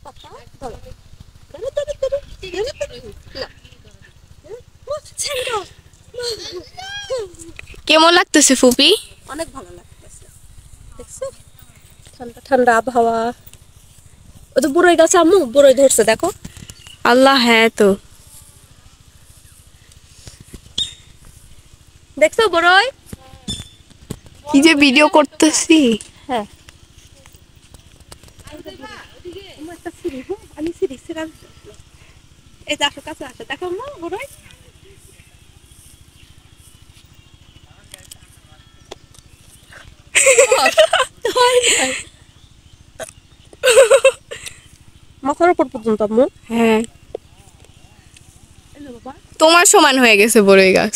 পাতা ধরো ধরো ধরো ধরো না কেমন লাগতেছে ফুপি? অনেক ভালো লাগতেছে দেখছো ঠান্ডা ঠান্ডা আবহাওয়া ও তো বড়ই গাছে আম্মু বড়ই ধরছে দেখো আল্লাহ, হ্যাঁ তো দেখছো বড়ই কি যে ভিডিও করতেছি। হ্যাঁ আমার একটা সিঁড়ি আমি সিঁড়ি সিঁড়া এই যে আসো কাছে আসো দেখো আম্মু বড়ই মাথার উপর পর্যন্ত আম্মু হ্যাঁ, এই যে বাবা তোমার সমান হয়ে গেছে বড়ই গাছ।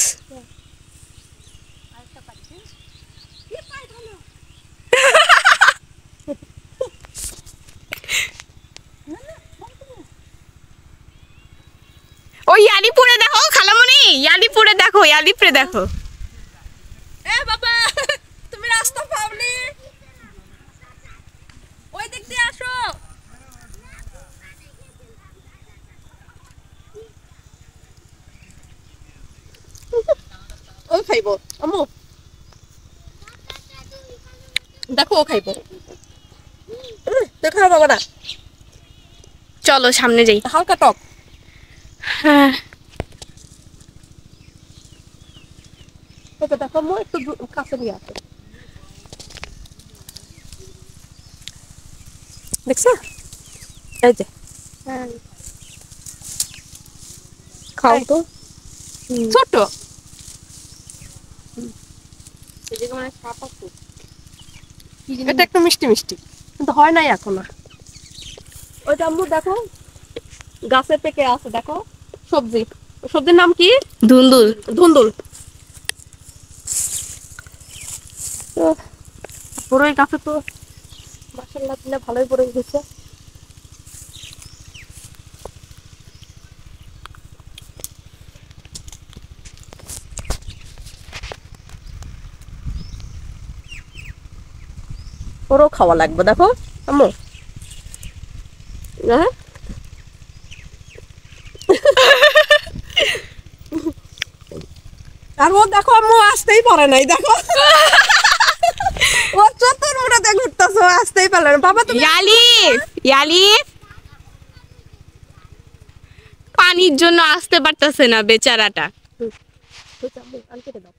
ওই ইয়ালিপুরে দেখো খালামণি, ইয়ালিপুরে দেখো, ইয়ালিপুরে দেখো। এ বাবা তুমি রাস্তা পাওনি ওই দিক দিয়ে আসো ও খাইবো আম্মু দেখো ও খাইবো দেখো বাবা না চলো সামনে যাই। হালকা টক হ্যাঁ, ওকে দেখো আম্মু একটু কাছে নিয়ে আসো দেখছো এই যে খাও তো ছোট এটা একটু মিষ্টি মিষ্টি কিন্তু হয় নাই এখনো ওই আম্মু দেখো গাছে পেকে আছে দেখো সবজি সবজির নাম কি ধুন্দুল। ধুন্দুল বড়ই গাছে তো মাশাআল্লাহ দিলে ভালোই বড়ই হয়েছে ওরও খাওয়া লাগবে দেখো আম্মু হ্যাঁ আর ও দেখো আম্মু আসতেই পারে নাই দেখো ও চতুর মুড়াতে ঘুরতেছে আসতেই পারল না বাবা তুমি ইয়ালিফ, ইয়ালিফ পানির জন্য আসতে পারতেছে না বেচারাটা। আনতে দাও